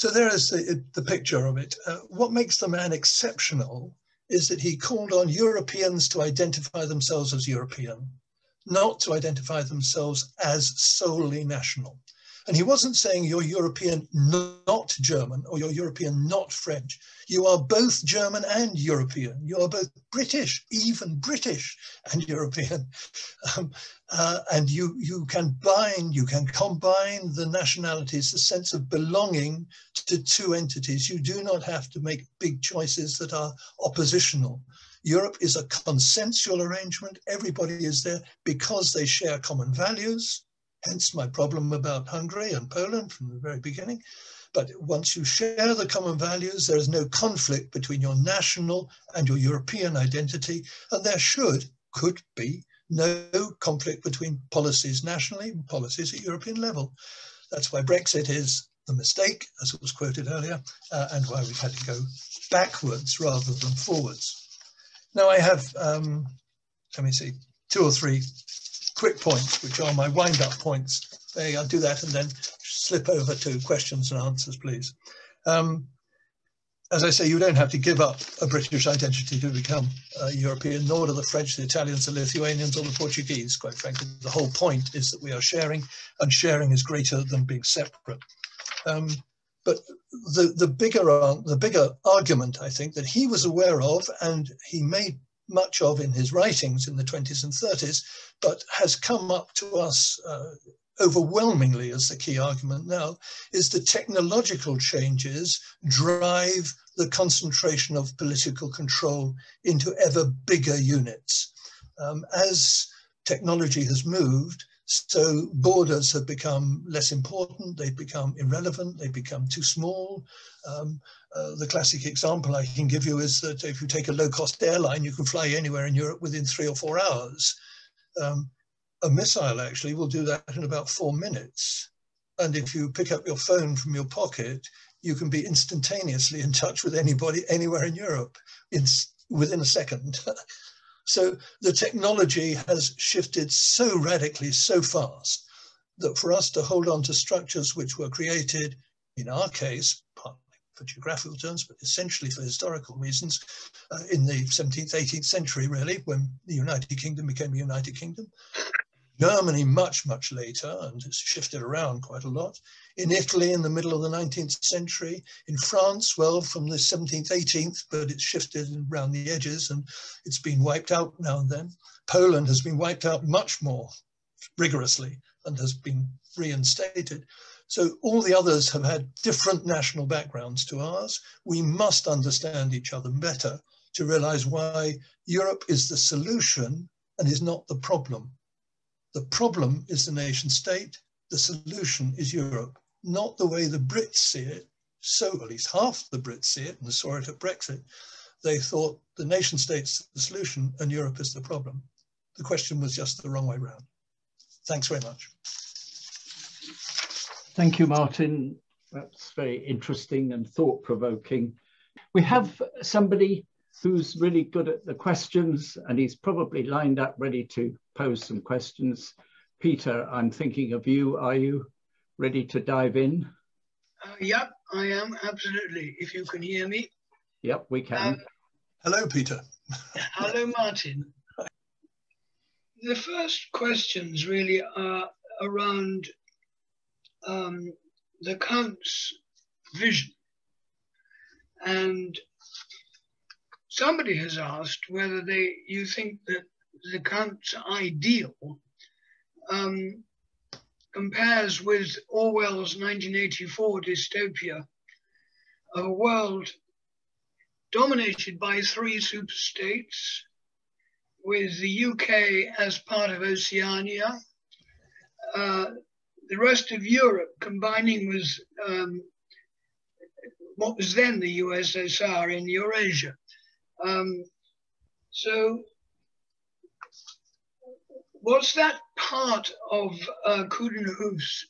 So there is the picture of it. What makes the man exceptional is that he called on Europeans to identify themselves as European, not to identify themselves as solely national. And he wasn't saying you're European, not German, or you're European, not French. You are both German and European. You are both British, even British and European. And you can combine the nationalities, the sense of belonging to two entities. You do not have to make big choices that are oppositional. Europe is a consensual arrangement. Everybody is there because they share common values. Hence my problem about Hungary and Poland from the very beginning. But once you share the common values, there is no conflict between your national and your European identity. And there could be no conflict between policies nationally and policies at European level. That's why Brexit is a mistake, as it was quoted earlier, and why we've had to go backwards rather than forwards. Now I have, let me see, 2 or 3 quick points, which are my wind-up points. I'll do that and then slip over to questions and answers, please. As I say, you don't have to give up a British identity to become European, nor do the French, the Italians, the Lithuanians, or the Portuguese. Quite frankly, the whole point is that we are sharing, and sharing is greater than being separate. But the bigger argument, I think, that he was aware of and he made much of in his writings in the 20s and 30s, but has come up to us overwhelmingly as the key argument now, is the technological changes drive the concentration of political control into ever bigger units. As technology has moved, so borders have become less important, they've become irrelevant, they've become too small. The classic example I can give you is that if you take a low-cost airline, you can fly anywhere in Europe within 3 or 4 hours. A missile actually will do that in about 4 minutes. And if you pick up your phone from your pocket, you can be instantaneously in touch with anybody anywhere in Europe within a second. So the technology has shifted so radically, so fast, that for us to hold on to structures which were created, in our case, partly for geographical terms, but essentially for historical reasons, in the 17th, 18th century, really, when the United Kingdom became a United Kingdom. Germany much, much later, and it's shifted around quite a lot. In Italy in the middle of the 19th century. In France, well, from the 17th, 18th, but it's shifted around the edges and it's been wiped out now and then. Poland has been wiped out much more rigorously and has been reinstated. So all the others have had different national backgrounds to ours. We must understand each other better to realize why Europe is the solution and is not the problem. The problem is the nation state, the solution is Europe, not the way the Brits see it. So at least half the Brits see it, and saw it at Brexit. They thought the nation state's the solution and Europe is the problem. The question was just the wrong way round. Thanks very much. Thank you, Martyn. That's very interesting and thought-provoking. We have somebody who's really good at the questions, and he's probably lined up ready to pose some questions. Peter, I'm thinking of you. Are you ready to dive in? Yep, I am, absolutely, if you can hear me. Yep, we can. Hello, Peter. Hello, Martyn. The first questions really are around the Count's vision. And somebody has asked whether you think that the Count's ideal compares with Orwell's 1984 dystopia of a world dominated by 3 superstates, with the UK as part of Oceania, the rest of Europe combining with what was then the USSR in Eurasia. So was that part of Coudenhove's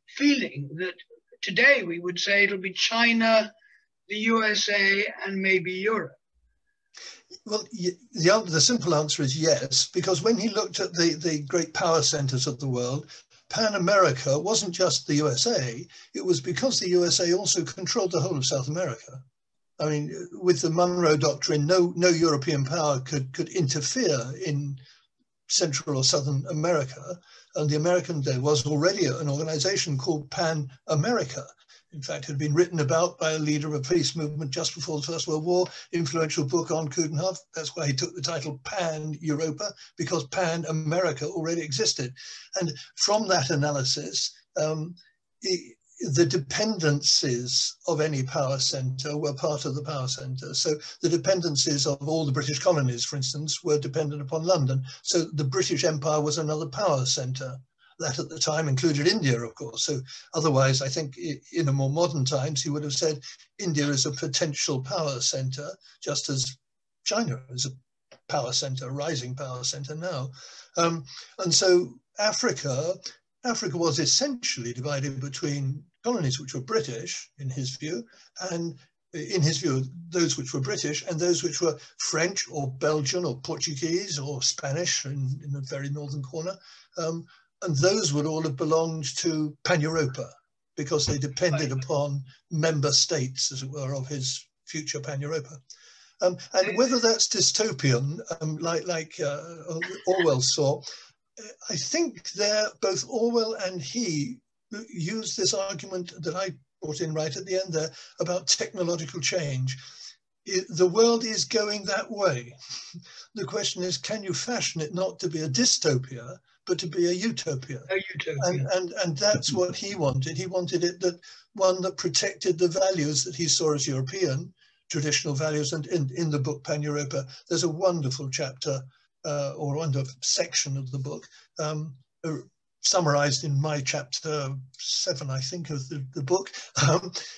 feeling that today we would say it'll be China, the USA, and maybe Europe? Well, the simple answer is yes, because when he looked at the great power centers of the world, Pan America wasn't just the USA, it was because the USA also controlled the whole of South America. I mean, with the Monroe Doctrine, no European power could interfere in Central or Southern America. And there was already an organization called Pan America. In fact, it had been written about by a leader of a peace movement just before the First World War, influential book on Coudenhove. That's why he took the title Pan Europa, because Pan America already existed. And from that analysis, the dependencies of any power center were part of the power center. So the dependencies of all the British colonies, for instance, were dependent upon London. So the British Empire was another power center. That at the time included India, of course. So otherwise, I think in a more modern times, he would have said India is a potential power center, just as China is a power center, a rising power center now. And so Africa was essentially divided between colonies which were British, in his view, and in his view, those which were British and those which were French or Belgian or Portuguese or Spanish in the very northern corner. And those would all have belonged to Pan-Europa because they depended upon member states, as it were, of his future Pan-Europa. And whether that's dystopian, like Orwell saw, I think both Orwell and he used this argument that I brought in right at the end there about technological change. The world is going that way. The question is, can you fashion it not to be a dystopia, but to be a utopia? A utopia. And that's what he wanted. He wanted it one that protected the values that he saw as European, traditional values. And in the book Pan-Europa, there's a wonderful chapter or wonderful section of the book summarized in my chapter 7, I think, of the book,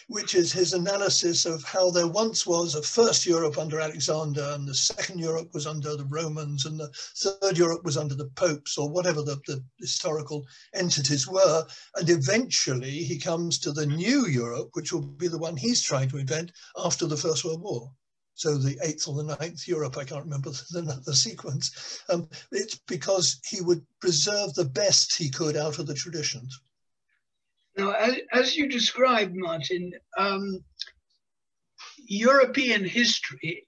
which is his analysis of how there once was a first Europe under Alexander, and the second Europe was under the Romans, and the third Europe was under the popes, or whatever the historical entities were. And eventually he comes to the new Europe, which will be the one he's trying to invent after the First World War. So the 8th or the 9th Europe, I can't remember the sequence. It's because he would preserve the best he could out of the traditions. Now, as you described, Martyn, European history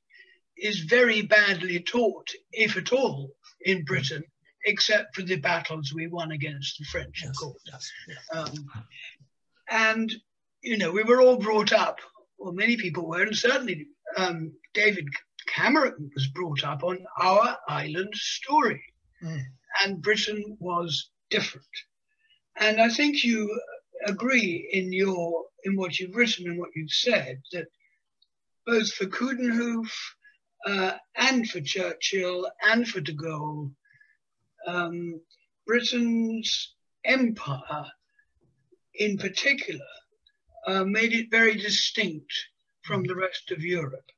is very badly taught, if at all, in Britain, except for the battles we won against the French, yes, of course. Yes, yes. And, you know, we were all brought up, or many people were, and certainly David Cameron was brought up on our island story, and Britain was different. And I think you agree in what you've written and what you've said, that both for Coudenhove and for Churchill and for de Gaulle, Britain's empire in particular made it very distinct from the rest of Europe,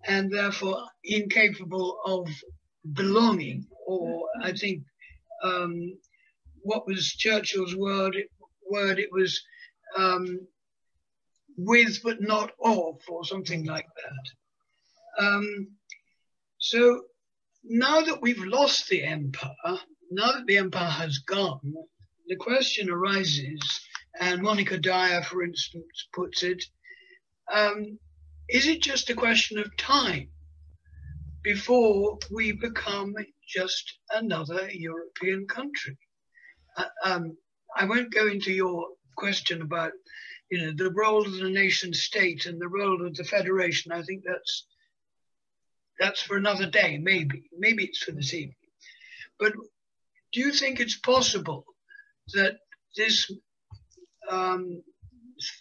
and therefore incapable of belonging, or I think what was Churchill's word, it was with but not of, or something like that. So now that we've lost the empire, now that the empire has gone, the question arises, and Monica Dyer, for instance, puts it, is it just a question of time before we become just another European country? I won't go into your question about, you know, the role of the nation state and the role of the federation. I think that's for another day, maybe it's for this evening. But do you think it's possible that this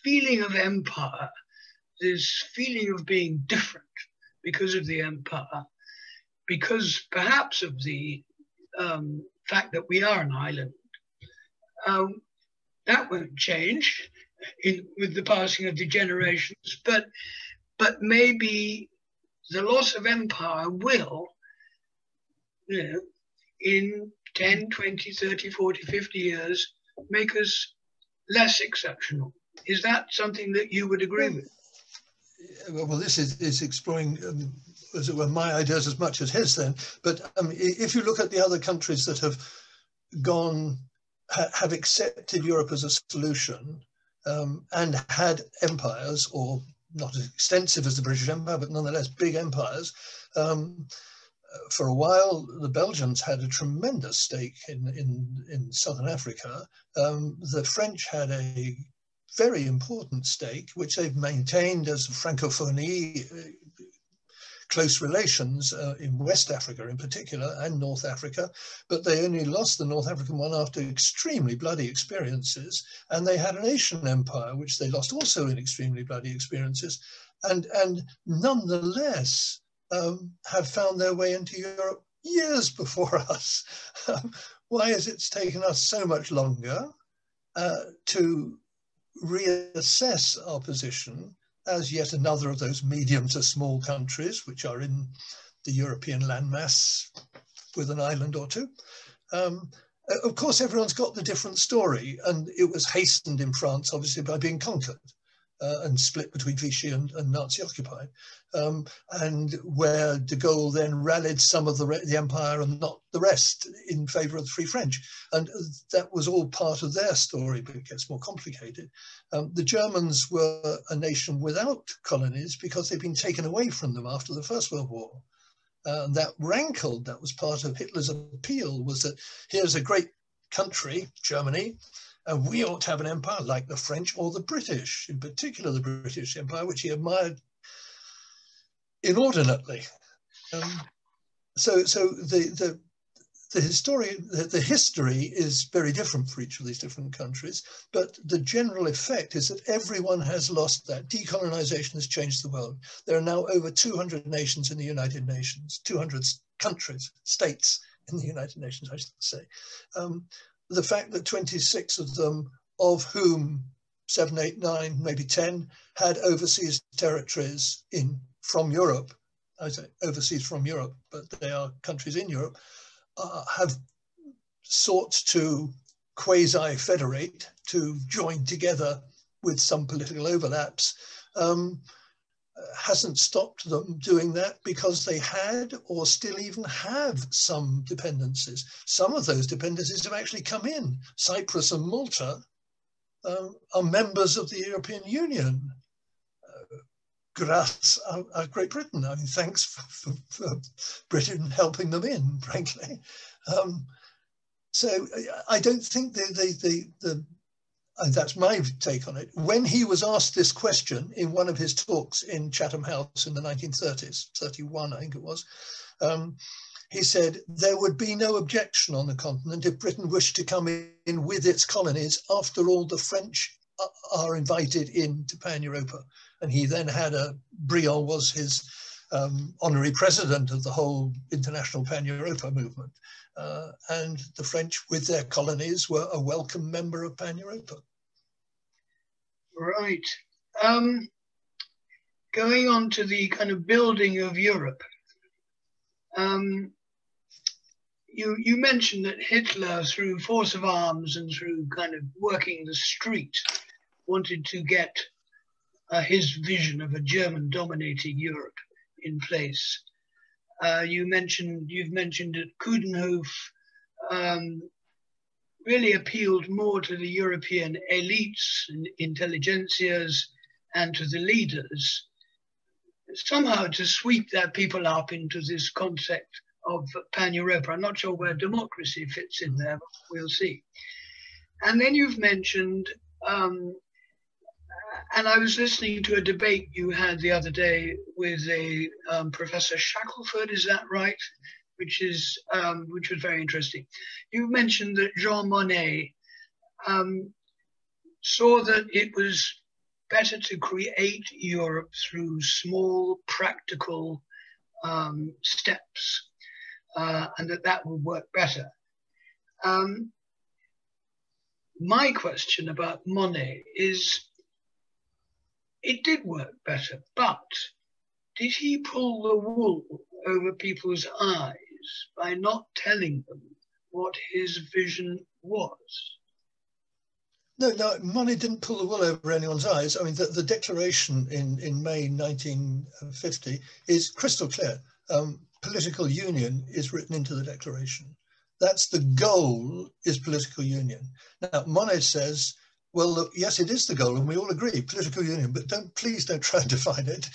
feeling of empire, this feeling of being different because of the empire, because perhaps of the fact that we are an island, that won't change with the passing of the generations, but maybe the loss of empire will, you know, in 10, 20, 30, 40, 50 years, make us less exceptional. Is that something that you would agree with? Well, this is exploring, as it were, my ideas as much as his then. But if you look at the other countries that have gone have accepted Europe as a solution and had empires, or not as extensive as the British Empire, but nonetheless big empires. For a while, the Belgians had a tremendous stake in Southern Africa. The French had a very important stake, which they've maintained as Francophonie, close relations in West Africa in particular, and North Africa, but they only lost the North African one after extremely bloody experiences, and they had an Asian empire, which they lost also in extremely bloody experiences, and nonetheless have found their way into Europe years before us. Why has it taken us so much longer to reassess our position as yet another of those medium to small countries which are in the European landmass with an island or two? Of course, everyone's got the different story, and it was hastened in France, obviously, by being conquered and split between Vichy and Nazi occupied, and where de Gaulle then rallied some of the empire and not the rest in favor of the Free French. And that was all part of their story, but it gets more complicated. The Germans were a nation without colonies because they'd been taken away from them after the First World War. That rankled, that was part of Hitler's appeal, was that here's a great country, Germany, and we ought to have an empire like the French or the British, in particular the British Empire, which he admired inordinately. So the history is very different for each of these different countries, but the general effect is that everyone has lost that. Decolonization has changed the world. There are now over 200 nations in the United Nations, 200 countries, states in the United Nations, I should say. The fact that 26 of them, of whom 7, 8, 9, maybe 10, had overseas territories from Europe, I say overseas from Europe, but they are countries in Europe, have sought to quasi-federate, to join together with some political overlaps, hasn't stopped them doing that because they had or still even have some dependencies. Some of those dependencies have actually come in. Cyprus and Malta are members of the European Union. Grâce à Great Britain. I mean, thanks for Britain helping them in, frankly. So I don't think that's my take on it. When he was asked this question in one of his talks in Chatham House in the 1930s, 31, I think it was, he said, there would be no objection on the continent if Britain wished to come in with its colonies. After all, the French are invited into Pan-Europa. And he then had Briand was his honorary president of the whole international Pan-Europa movement. And the French, with their colonies, were a welcome member of Pan-Europa. Right. Going on to the kind of building of Europe. You mentioned that Hitler, through force of arms and through kind of working the street, wanted to get his vision of a German-dominated Europe in place. You've mentioned that Coudenhove really appealed more to the European elites and intelligentsias and to the leaders, somehow to sweep their people up into this concept of Pan-Europa. I'm not sure where democracy fits in there, but we'll see. And then you've mentioned, and I was listening to a debate you had the other day with a Professor Shackelford, is that right? Which was very interesting. You mentioned that Jean Monnet saw that it was better to create Europe through small, practical steps, and that would work better. My question about Monnet is, it did work better, but did he pull the wool over people's eyes by not telling them what his vision was? No, Monnet didn't pull the wool over anyone's eyes. I mean, the declaration in May 1950 is crystal clear. Political union is written into the declaration. That's the goal, is political union. Now, Monnet says, well, look, yes, it is the goal, and we all agree, political union, but please don't try and define it.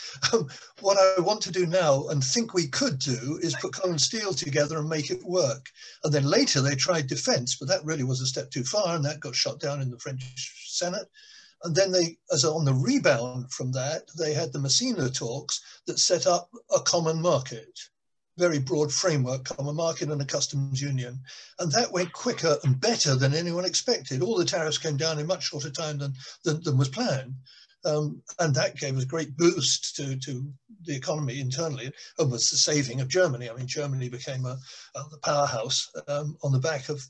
What I want to do now, and think we could do, is put coal and steel together and make it work. And then later they tried defense, but that really was a step too far, and that got shot down in the French Senate. And then they, as on the rebound from that, they had the Messina talks that set up a common market, very broad framework, common market and a customs union. And that went quicker and better than anyone expected. All the tariffs came down in much shorter time than was planned. And that gave us a great boost to the economy internally, and was the saving of Germany. I mean, Germany became the powerhouse on the back of,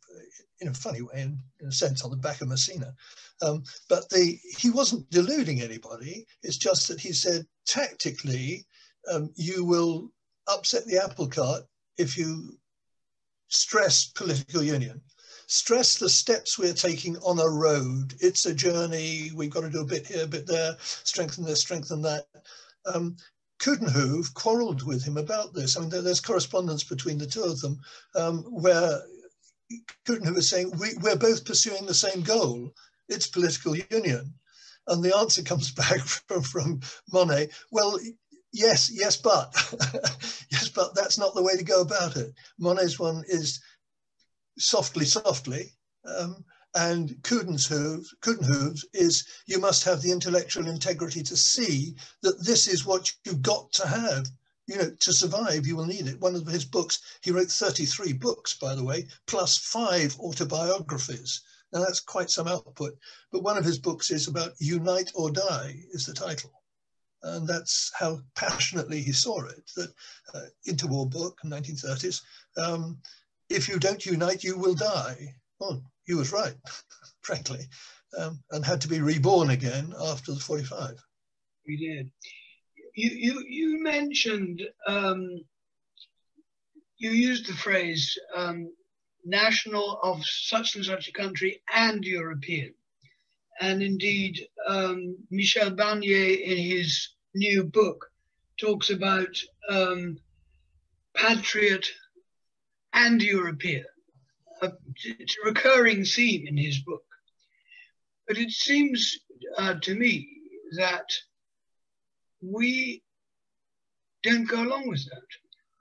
in a funny way, in a sense, on the back of Messina. But he wasn't deluding anybody. It's just that he said, tactically, you will upset the apple cart if you stress political union. Stress the steps we're taking on a road. It's a journey. We've got to do a bit here, a bit there, strengthen this, strengthen that. Coudenhove quarreled with him about this. I mean, there's correspondence between the two of them where Coudenhove is saying, we're both pursuing the same goal. It's political union. And the answer comes back from Monnet, well, yes, but yes, but that's not the way to go about it. Monnet's one is softly, and Coudenhove's is you must have the intellectual integrity to see that this is what you've got to have. You know, to survive, you will need it. One of his books, he wrote 33 books, by the way, plus 5 autobiographies. Now that's quite some output. But one of his books is about Unite or Die, is the title. And that's how passionately he saw it, that interwar book, 1930s, if you don't unite, you will die. Well, he was right, frankly, and had to be reborn again after the 45. We did. You mentioned, you used the phrase national of such and such a country and European. And indeed, Michel Barnier, in his new book, talks about patriot and European. It's a recurring theme in his book. But it seems to me that we don't go along with that.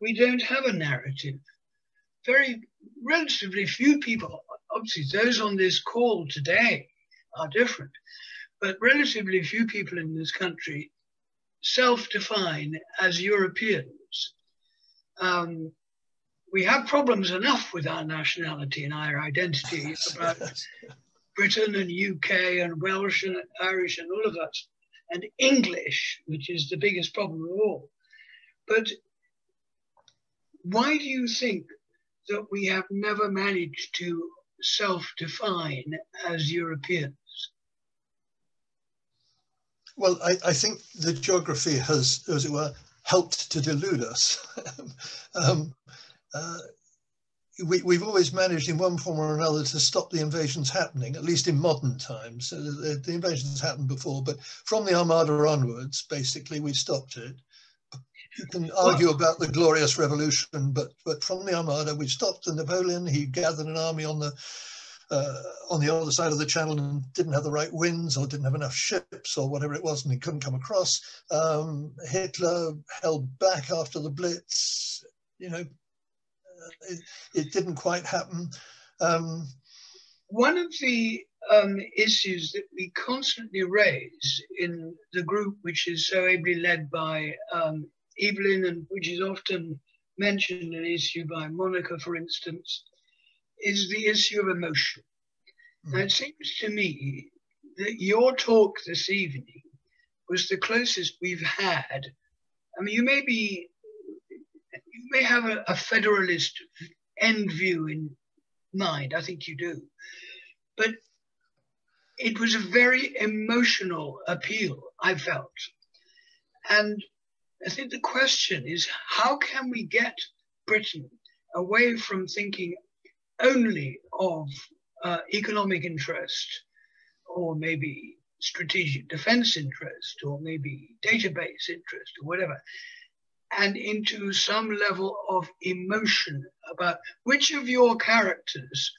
We don't have a narrative. Relatively few people, obviously those on this call today are different, but relatively few people in this country self-define as Europeans. We have problems enough with our nationality and our identity about Britain and UK and Welsh and Irish and all of that, and English, which is the biggest problem of all. But why do you think that we have never managed to self-define as Europeans? Well, I think the geography has, as it were, helped to delude us. We've always managed in one form or another to stop the invasions happening, at least in modern times. The invasions happened before, but from the Armada onwards, basically, we stopped it. You can argue about the Glorious Revolution, but from the Armada, we stopped. And Napoleon, he gathered an army on the other side of the Channel and didn't have the right winds or didn't have enough ships or whatever it was, and he couldn't come across. Hitler held back after the Blitz. You know, it didn't quite happen. One of the issues that we constantly raise in the group, which is so ably led by Evelyn, and which is often mentioned an issue by Monica, for instance, is the issue of emotion. Now, it seems to me that your talk this evening was the closest we've had. I mean, you may have a federalist end view in mind. I think you do. But it was a very emotional appeal, I felt. And I think the question is, how can we get Britain away from thinking only of economic interest, or maybe strategic defense interest, or maybe database interest, or whatever, and into some level of emotion about which of your characters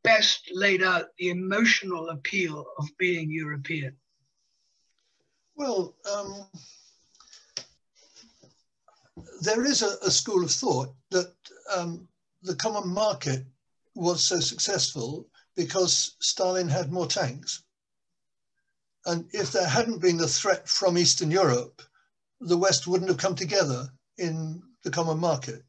best laid out the emotional appeal of being European? Well, there is a school of thought that the common market was so successful because Stalin had more tanks. And if there hadn't been the threat from Eastern Europe, the West wouldn't have come together in the common market.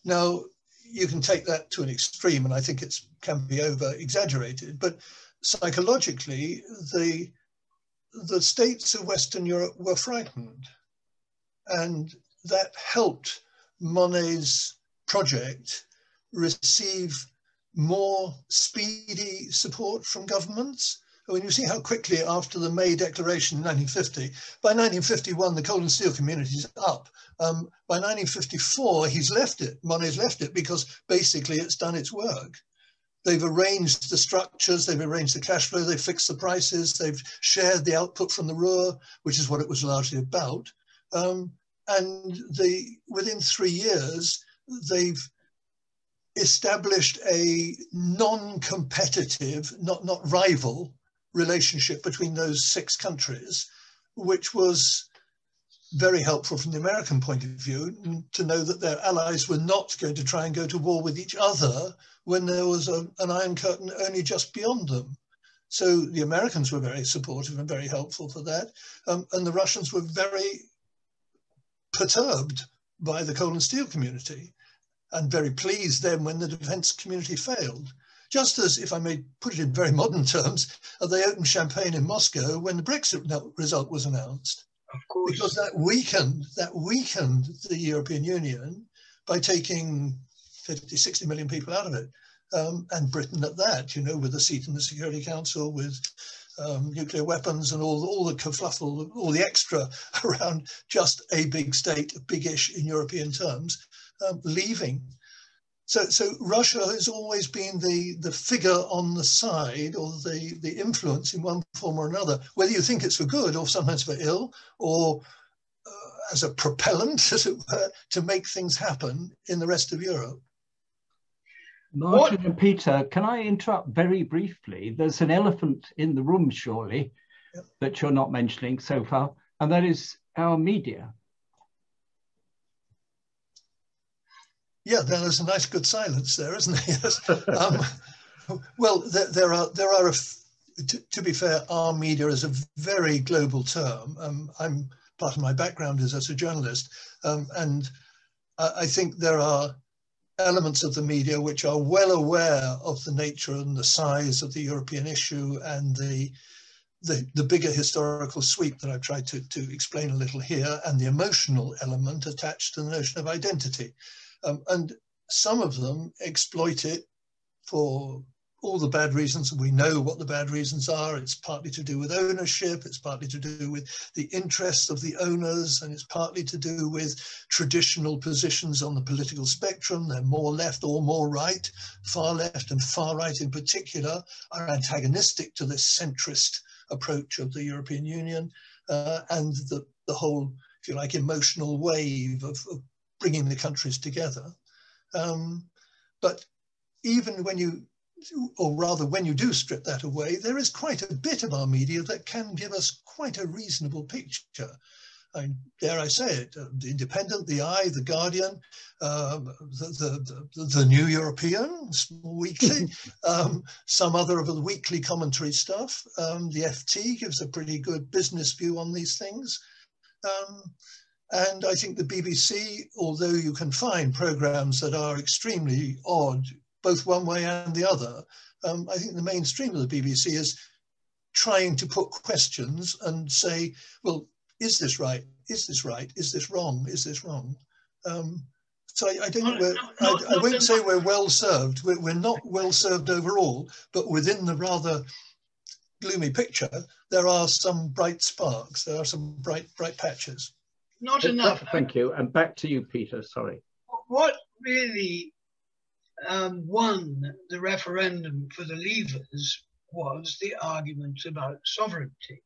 Now, you can take that to an extreme, and I think it can be over-exaggerated, but psychologically, the states of Western Europe were frightened. And that helped Monnet's project receive more speedy support from governments. When you see how quickly after the May Declaration in 1950, by 1951, the coal and steel community is up. By 1954, he's left it, Monnet's left it, because basically it's done its work. They've arranged the structures, they've arranged the cash flow, they've fixed the prices, they've shared the output from the Ruhr, which is what it was largely about. And within 3 years, they've established a non-competitive, not rival relationship between those 6 countries, which was very helpful from the American point of view, to know that their allies were not going to try and go to war with each other when there was an Iron Curtain only just beyond them. So the Americans were very supportive and very helpful for that. And the Russians were very perturbed by the coal and steel community and very pleased then when the defense community failed. Just as, if I may put it in very modern terms, they opened champagne in Moscow when the Brexit result was announced. Of course. Because that weakened the European Union by taking 50, 60 million people out of it. And Britain at that, with a seat in the Security Council, with nuclear weapons and all the kerfluffle, all the extra around just a big state, big-ish in European terms, leaving. So Russia has always been the figure on the side, or the influence in one form or another, whether you think it's for good or sometimes for ill, or as a propellant, as it were, to make things happen in the rest of Europe. Martyn and Peter, can I interrupt very briefly? There's an elephant in the room, surely, yep, that you're not mentioning so far, and that is our media. Yeah, there's a nice good silence there, isn't there? Yes. Well, there are to be fair, our media is a very global term. Part of my background is as a journalist, and I think there are elements of the media which are well aware of the nature and the size of the European issue and the bigger historical sweep that I've tried to explain a little here, and the emotional element attached to the notion of identity. And some of them exploit it for all the bad reasons. We know what the bad reasons are. It's partly to do with ownership. It's partly to do with the interests of the owners. And it's partly to do with traditional positions on the political spectrum. They're more left or more right. Far left and far right in particular are antagonistic to this centrist approach of the European Union and the whole, if you like, emotional wave of bringing the countries together. But even when you, or rather when you do strip that away, there is quite a bit of our media that can give us quite a reasonable picture. Dare I say it, The Independent, The Eye, The Guardian, the New European, small weekly, some other of the weekly commentary stuff. The FT gives a pretty good business view on these things. And I think the BBC, although you can find programs that are extremely odd, both one way and the other, I think the mainstream of the BBC is trying to put questions and say, well, is this right? Is this right? Is this wrong? Is this wrong? So I don't know, I won't say we're well served. We're not well served overall, but within the rather gloomy picture, there are some bright sparks. There are some bright patches. Not enough. Thank you. And back to you, Peter, sorry. What really won the referendum for the Leavers was the argument about sovereignty.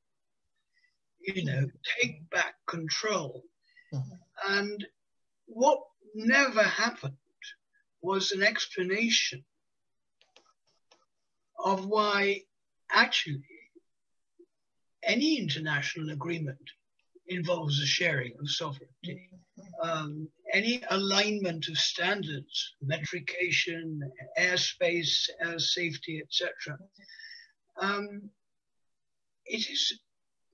Take back control. And what never happened was an explanation of why actually any international agreement involves a sharing of sovereignty. Any alignment of standards, metrication, airspace, air safety, etc. It is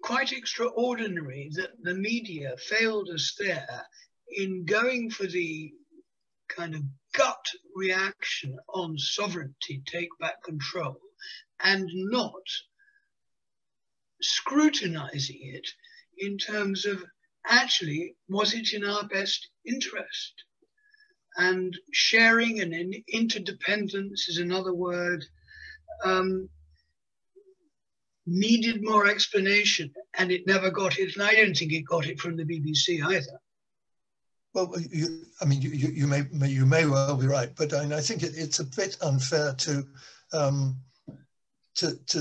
quite extraordinary that the media failed us there in going for the kind of gut reaction on sovereignty, take back control, and not scrutinizing it in terms of actually, was it in our best interest? And sharing and interdependence is another word, needed more explanation, and it never got it. And I don't think it got it from the BBC either. Well, you may well be right, but I think it's a bit unfair to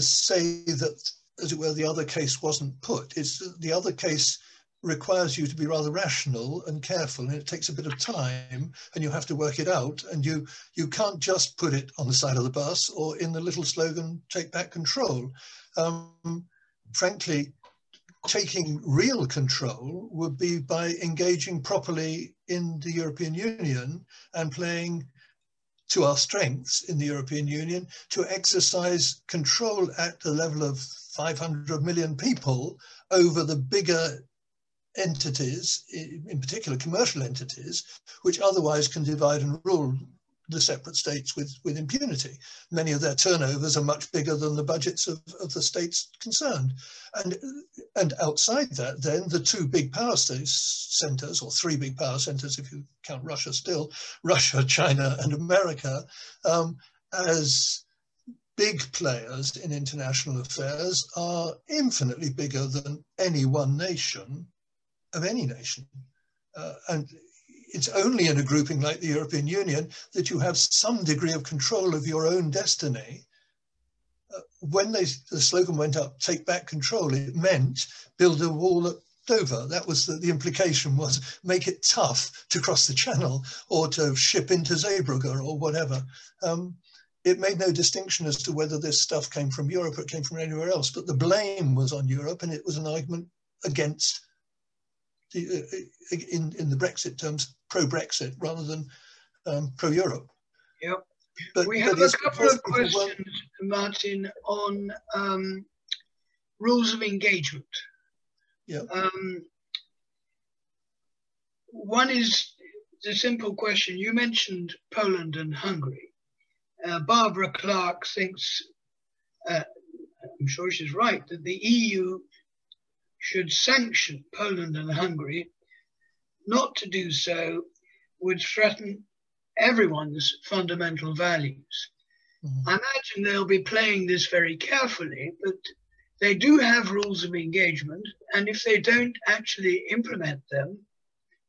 say that, as it were, the other case wasn't put. It's the other case requires you to be rather rational and careful, and it takes a bit of time, and you have to work it out, and you can't just put it on the side of the bus or in the little slogan, take back control. Frankly, taking real control would be by engaging properly in the European Union and playing to our strengths in the European Union to exercise control at the level of 500 million people over the bigger entities, in particular commercial entities, which otherwise can divide and rule the separate states with impunity. Many of their turnovers are much bigger than the budgets of the states concerned. And outside that, then the two big power centers, or three big power centers if you count Russia still, Russia, China, and America, as big players in international affairs are infinitely bigger than any one nation of any nation. And it's only in a grouping like the European Union that you have some degree of control of your own destiny. When the slogan went up, take back control, it meant build a wall at Dover. That was the implication, was make it tough to cross the channel or to ship into Zeebrugge or whatever. It made no distinction as to whether this stuff came from Europe or it came from anywhere else, but the blame was on Europe, and it was an argument against, in the Brexit terms, pro-Brexit rather than pro-Europe. Yep. But we have a couple of questions, Martyn, on rules of engagement. Yeah. One is the simple question. You mentioned Poland and Hungary. Barbara Clark thinks, I'm sure she's right, that the EU should sanction Poland and Hungary. Not to do so would threaten everyone's fundamental values. Mm-hmm. I imagine they'll be playing this very carefully, but they do have rules of engagement, and if they don't actually implement them,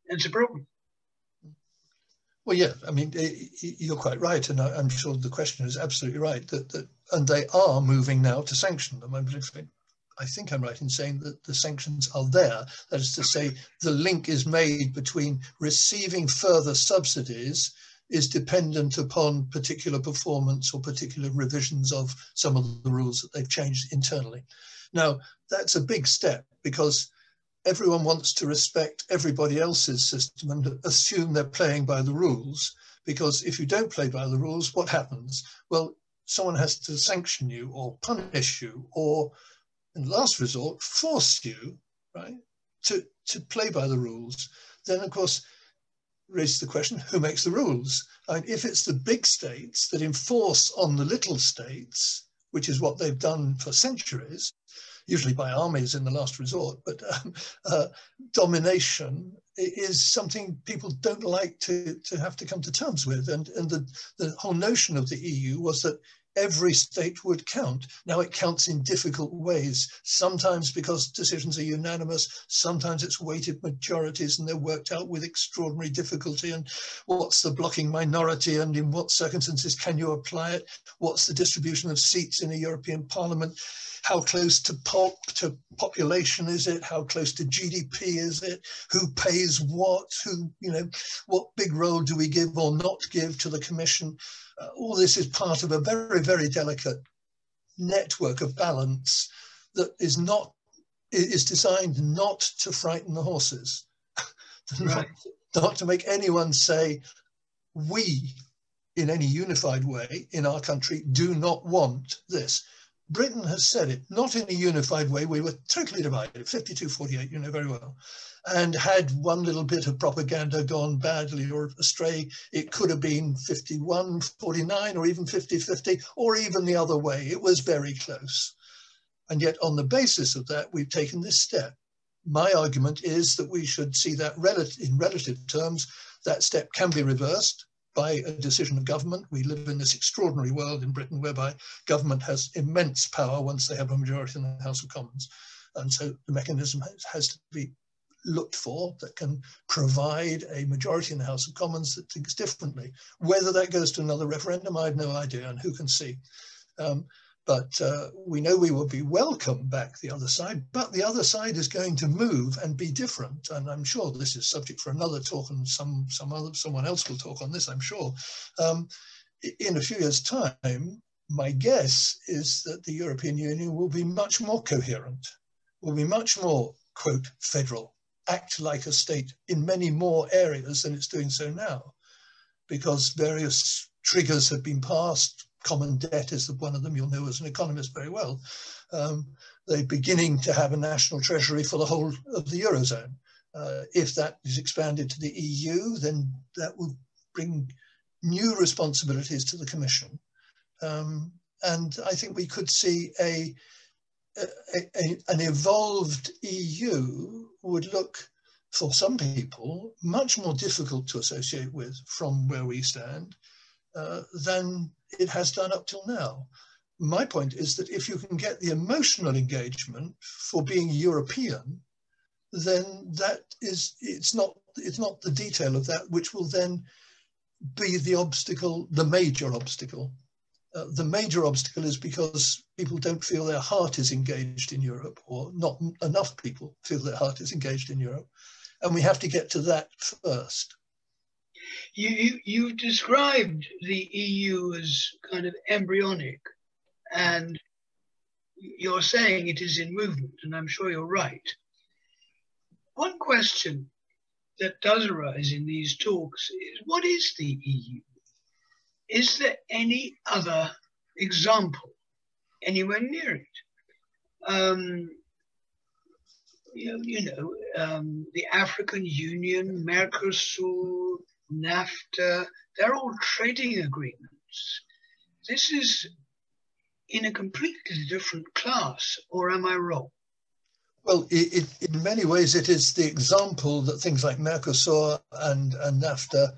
it's a problem. Well, yeah, I mean, you're quite right, and I'm sure the questioner is absolutely right, and they are moving now to sanction them. I think I'm right in saying that the sanctions are there. That is to say, the link is made between receiving further subsidies is dependent upon particular performance or particular revisions of some of the rules that they've changed internally. Now, that's a big step because everyone wants to respect everybody else's system and assume they're playing by the rules, because if you don't play by the rules, what happens? Well, someone has to sanction you or punish you or, in last resort, force you, right, to play by the rules. Then, of course, raises the question, who makes the rules? I mean, if it's the big states that enforce on the little states, which is what they've done for centuries, usually by armies in the last resort, but domination is something people don't like to have to come to terms with. And the whole notion of the EU was that every state would count. Now it counts in difficult ways, sometimes because decisions are unanimous, sometimes it's weighted majorities and they're worked out with extraordinary difficulty. And what's the blocking minority and in what circumstances can you apply it? What's the distribution of seats in a European Parliament? how close to population is it? How close to GDP is it? Who pays what? What big role do we give or not give to the Commission? All this is part of a very, very delicate network of balance that is designed not to frighten the horses, Right. not to make anyone say, we, in any unified way in our country, do not want this. Britain has said it, not in a unified way. We were totally divided, 52-48, you know very well. And had one little bit of propaganda gone badly or astray, it could have been 51-49 or even 50-50 or even the other way. It was very close. And yet on the basis of that, we've taken this step. My argument is that we should see that in relative terms, that step can be reversed by a decision of government. We live in this extraordinary world in Britain whereby government has immense power once they have a majority in the House of Commons. And so the mechanism has to be looked for that can provide a majority in the House of Commons that thinks differently. Whether that goes to another referendum, I have no idea, and who can see. But we know we will be welcome back the other side, but the other side is going to move and be different. And I'm sure this is subject for another talk, and someone else will talk on this, I'm sure. In a few years' time, my guess is that the European Union will be much more coherent, will be much more, quote, federal, act like a state in many more areas than it's doing so now, because various triggers have been passed. Common debt is one of them, you'll know as an economist very well. They're beginning to have a national treasury for the whole of the Eurozone. If that is expanded to the EU, then that will bring new responsibilities to the Commission. And I think we could see an evolved EU would look, for some people, much more difficult to associate with from where we stand than it has done up till now. My point is that if you can get the emotional engagement for being European, then it's not the detail of that which will then be the obstacle, the major obstacle. The major obstacle is because people don't feel their heart is engaged in Europe, or not enough people feel their heart is engaged in Europe. And we have to get to that first. You described the EU as kind of embryonic, and you're saying it is in movement, and I'm sure you're right. One question that does arise in these talks is, what is the EU? Is there any other example anywhere near it? The African Union, Mercosur, NAFTA, they're all trading agreements. This is in a completely different class, or am I wrong? Well, in many ways, it is the example that things like Mercosur and NAFTA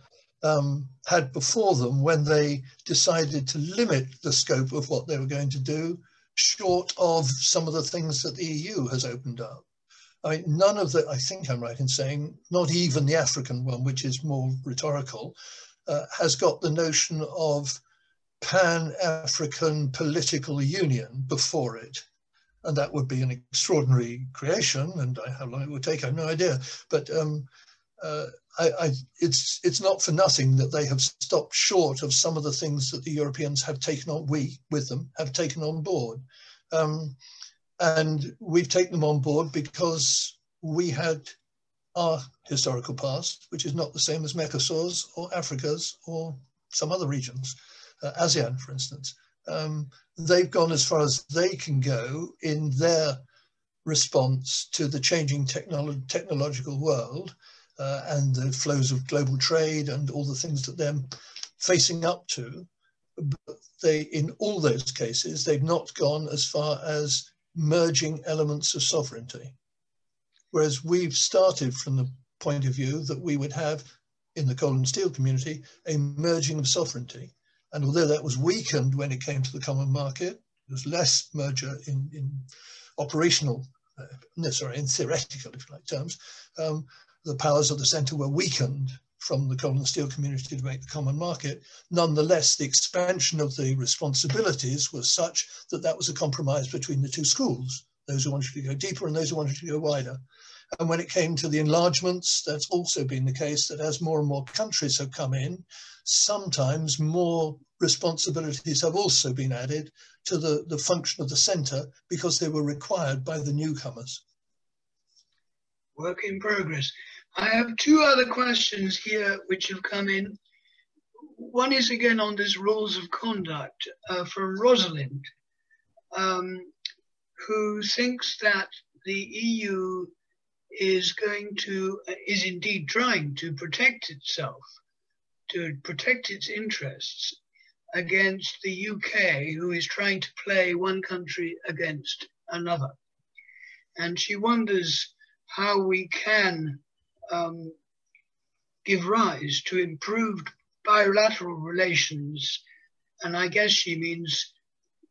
had before them when they decided to limit the scope of what they were going to do, short of some of the things that the EU has opened up. I mean, none of the, I think I'm right in saying, not even the African one, which is more rhetorical, has got the notion of Pan-African political union before it. And that would be an extraordinary creation, and how long it would take, I have no idea. But it's not for nothing that they have stopped short of some of the things that the Europeans have taken on, we with them have taken on board. And we've taken them on board because we had our historical past, which is not the same as Mercosur's or Africa's or some other regions, ASEAN, for instance. They've gone as far as they can go in their response to the changing technological world and the flows of global trade and all the things that they're facing up to. But in all those cases, they've not gone as far as merging elements of sovereignty. Whereas we've started from the point of view that we would have in the coal and steel community a merging of sovereignty. And although that was weakened when it came to the common market, there was less merger in operational, in theoretical, if you like, terms, the powers of the centre were weakened from the coal and steel community to make the common market. Nonetheless, the expansion of the responsibilities was such that that was a compromise between the two schools, those who wanted to go deeper and those who wanted to go wider. And when it came to the enlargements, that's also been the case, that as more and more countries have come in, sometimes more responsibilities have also been added to the function of the centre because they were required by the newcomers. Work in progress. I have two other questions here which have come in. One is again on this rules of conduct from Rosalind, who thinks that the EU is indeed trying to protect itself, to protect its interests against the UK, who is trying to play one country against another. And she wonders how we can give rise to improved bilateral relations, and I guess she means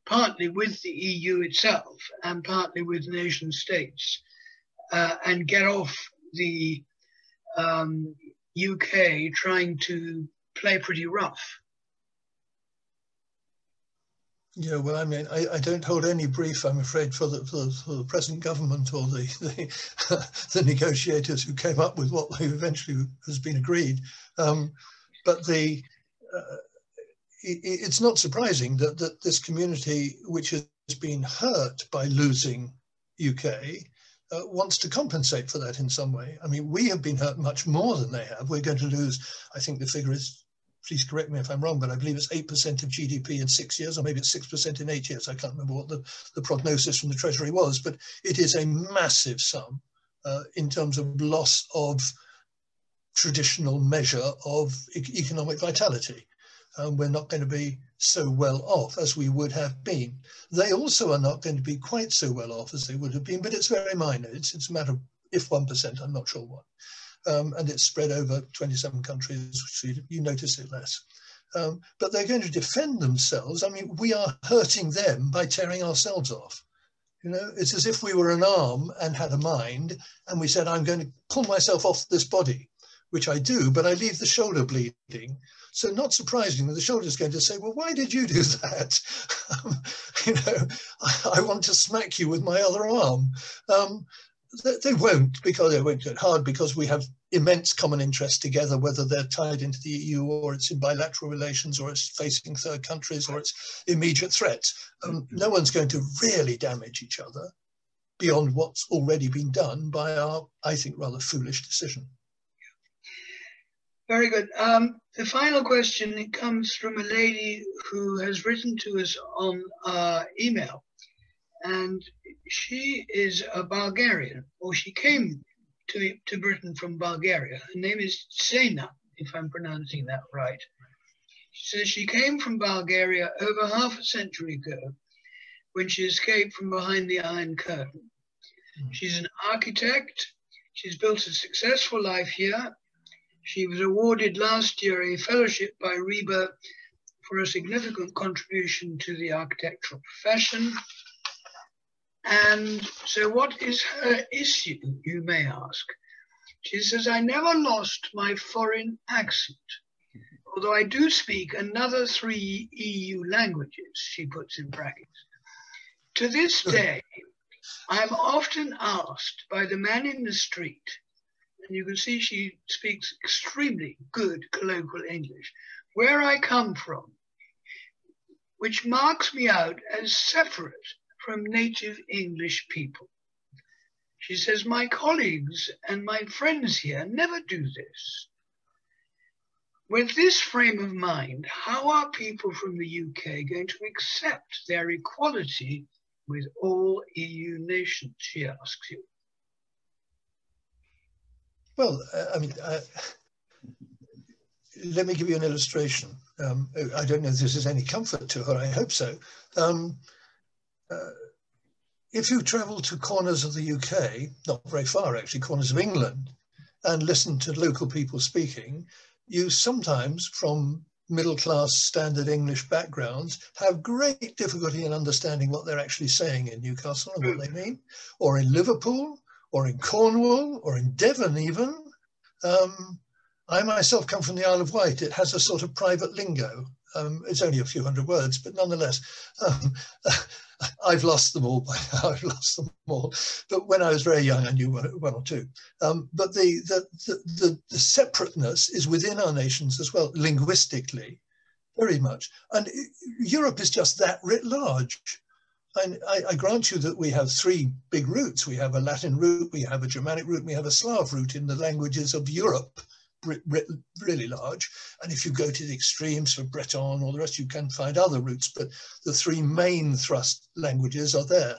partly with the EU itself and partly with nation states, and get off the UK trying to play pretty rough. Yeah, well, I mean, I don't hold any brief, I'm afraid, for the present government or the negotiators who came up with what eventually has been agreed. But it's not surprising that this community, which has been hurt by losing UK, wants to compensate for that in some way. I mean, we have been hurt much more than they have. We're going to lose, I think the figure is, please correct me if I'm wrong, but I believe it's 8% of GDP in 6 years, or maybe it's 6% in 8 years. I can't remember what the prognosis from the Treasury was, but it is a massive sum in terms of loss of traditional measure of economic vitality. We're not going to be so well off as we would have been. They also are not going to be quite so well off as they would have been, but it's very minor. It's a matter of if 1%, I'm not sure what. And it's spread over 27 countries, so you notice it less. But they're going to defend themselves. I mean, we are hurting them by tearing ourselves off. You know, it's as if we were an arm and had a mind, and we said, I'm going to pull myself off this body, which I do, but I leave the shoulder bleeding. So not surprisingly, the shoulder is going to say, well, why did you do that? You know, I want to smack you with my other arm. They won't, because they won't do it hard, because we have immense common interests together, whether they're tied into the EU or it's in bilateral relations or it's facing third countries or it's immediate threats. No one's going to really damage each other beyond what's already been done by our, I think, rather foolish decision. Very good. The final question, it comes from a lady who has written to us on email. And she is a Bulgarian, or she came to Britain from Bulgaria. Her name is Sena, if I'm pronouncing that right. She says she came from Bulgaria over half a century ago when she escaped from behind the Iron Curtain. She's an architect. She's built a successful life here. She was awarded last year a fellowship by RIBA for a significant contribution to the architectural profession. And so what is her issue, you may ask? She says, I never lost my foreign accent, although I do speak another 3 EU languages, she puts in brackets. To this day, I'm often asked by the man in the street, and you can see she speaks extremely good colloquial English, where I come from, which marks me out as separate from native English people. She says, my colleagues and my friends here never do this. With this frame of mind, how are people from the UK going to accept their equality with all EU nations, she asks you? Well, I mean, let me give you an illustration. I don't know if this is any comfort to her, I hope so. If you travel to corners of the UK, not very far actually, corners of England, and listen to local people speaking, you sometimes, from middle-class standard English backgrounds, have great difficulty in understanding what they're actually saying in Newcastle and what they mean, or in Liverpool, or in Cornwall, or in Devon even. I myself come from the Isle of Wight. It has a sort of private lingo. It's only a few hundred words, but nonetheless, I've lost them all by now. I've lost them all. But when I was very young, I knew one or two. But the separateness is within our nations as well, linguistically, very much. And Europe is just that writ large. And I grant you that we have three big roots. We have a Latin root, we have a Germanic root, we have a Slav root in the languages of Europe, really large. And if you go to the extremes for Breton or the rest, you can find other roots, but the three main thrust languages are there.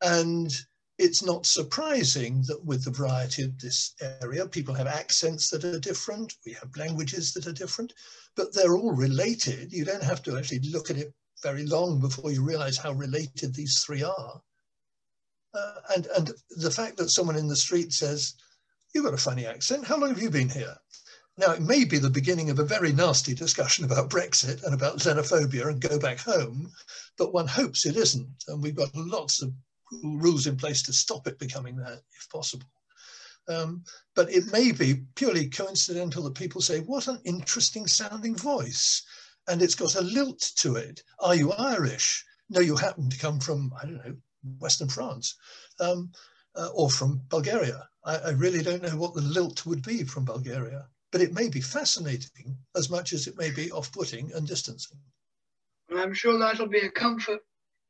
And it's not surprising that with the variety of this area, people have accents that are different, we have languages that are different, but they're all related. You don't have to actually look at it very long before you realize how related these three are. And the fact that someone in the street says, "You've got a funny accent, how long have you been here?" Now, it may be the beginning of a very nasty discussion about Brexit and about xenophobia and go back home, but one hopes it isn't. And we've got lots of rules in place to stop it becoming that, if possible. But it may be purely coincidental that people say, "What an interesting sounding voice. And it's got a lilt to it. Are you Irish? No, you happen to come from, I don't know, Western France or from Bulgaria. I really don't know what the lilt would be from Bulgaria, but it may be fascinating as much as it may be off-putting and distancing." And I'm sure that'll be a comfort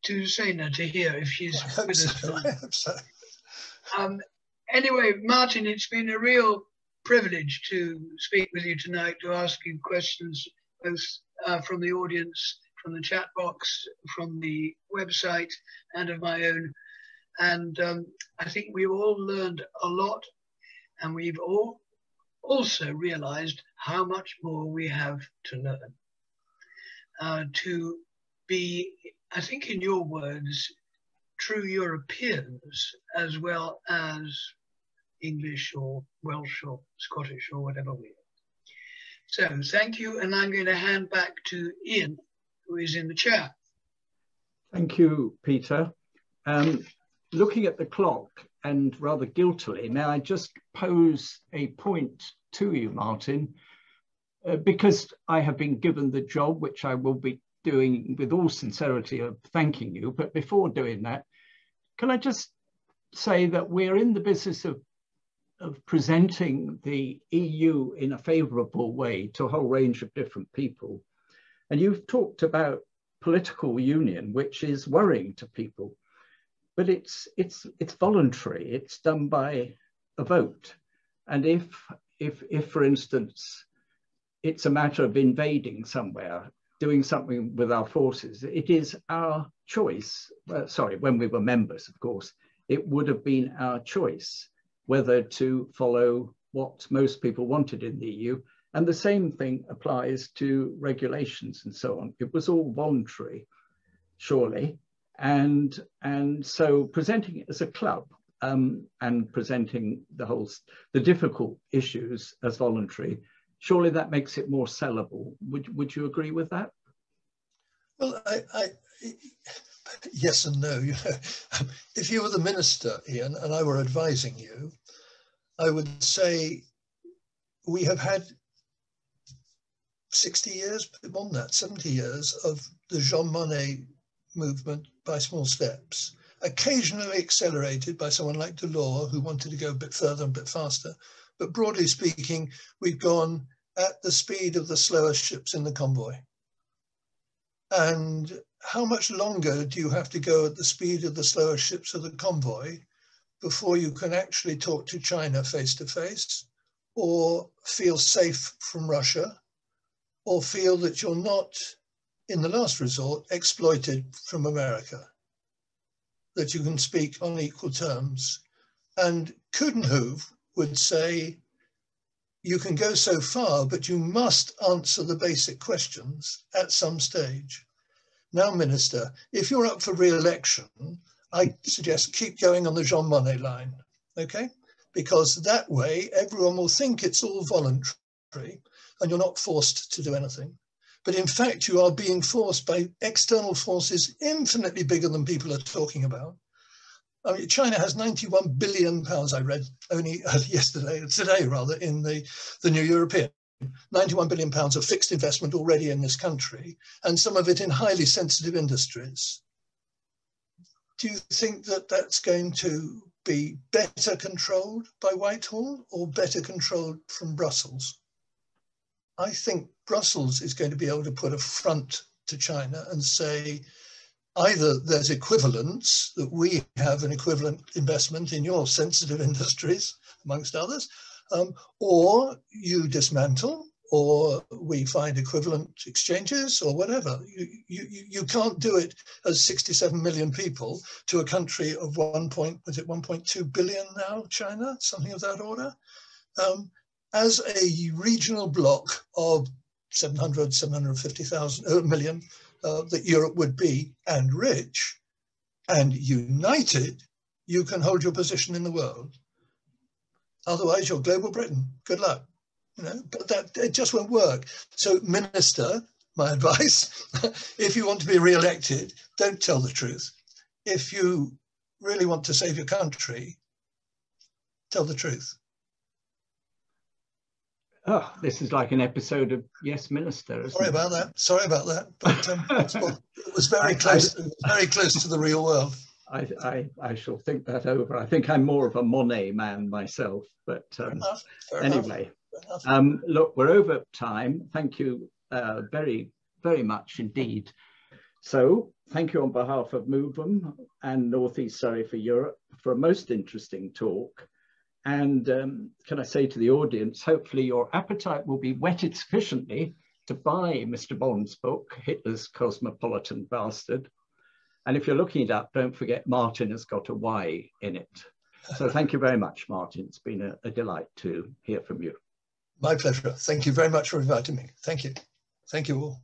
to Sena to hear if she's with us. I hope so. Anyway, Martyn, it's been a real privilege to speak with you tonight, to ask you questions, both from the audience, from the chat box, from the website, and of my own. And I think we've all learned a lot, and we've all also realized how much more we have to learn. To be, I think in your words, true Europeans as well as English or Welsh or Scottish or whatever we are. So thank you, and I'm going to hand back to Ian, who is in the chair. Thank you, Peter. Looking at the clock, and rather guiltily, may I just pose a point to you, Martyn, because I have been given the job, which I will be doing with all sincerity of thanking you. But before doing that, can I just say that we're in the business of presenting the EU in a favourable way to a whole range of different people. And you've talked about political union, which is worrying to people, but it's voluntary. It's done by a vote. And if for instance, it's a matter of invading somewhere, doing something with our forces, it is our choice. Sorry, when we were members, of course, it would have been our choice whether to follow what most people wanted in the EU. And the same thing applies to regulations and so on. It was all voluntary, surely. And so presenting it as a club and presenting the difficult issues as voluntary, surely that makes it more sellable. Would you agree with that? Well, yes and no. You know, if you were the minister, Ian, and I were advising you, I would say we have had 60 years, more than that, 70 years of the Jean Monnet movement by small steps, occasionally accelerated by someone like Delors, who wanted to go a bit further and a bit faster. But broadly speaking, we've gone at the speed of the slower ships in the convoy. And how much longer do you have to go at the speed of the slower ships of the convoy before you can actually talk to China face to face, or feel safe from Russia, or feel that you're not, in the last resort, exploited from America, that you can speak on equal terms? And Coudenhove would say, you can go so far, but you must answer the basic questions at some stage. Now, Minister, if you're up for re-election, I suggest keep going on the Jean Monnet line, okay? Because that way everyone will think it's all voluntary and you're not forced to do anything. But in fact, you are being forced by external forces infinitely bigger than people are talking about. I mean, China has 91 billion pounds, I read only today rather, in the New European. 91 billion pounds of fixed investment already in this country, and some of it in highly sensitive industries. Do you think that that's going to be better controlled by Whitehall or better controlled from Brussels? I think Brussels is going to be able to put a front to China and say, either there's equivalence, that we have an equivalent investment in your sensitive industries, amongst others, or you dismantle, or we find equivalent exchanges, or whatever. You can't do it as 67 million people to a country of 1.2 billion now, China, something of that order. As a regional bloc of 750 million that Europe would be, and rich and united, you can hold your position in the world. Otherwise, you're global Britain. Good luck. You know, but that it just won't work. So, Minister, my advice, if you want to be re-elected, don't tell the truth. If you really want to save your country, tell the truth. Oh, this is like an episode of Yes, Minister. Sorry about that. Sorry about that. But it was very close. It was very close to the real world. I shall think that over. I think I'm more of a Monet man myself. But Fair anyway, enough. look, we're over time. Thank you very, very much indeed. So thank you on behalf of MoveM and North East Surrey for Europe for a most interesting talk. And can I say to the audience, hopefully your appetite will be whetted sufficiently to buy Mr. Bond's book, Hitler's Cosmopolitan Bastard. And if you're looking it up, don't forget Martyn has got a Y in it. So thank you very much, Martyn. It's been a delight to hear from you. My pleasure. Thank you very much for inviting me. Thank you. Thank you all.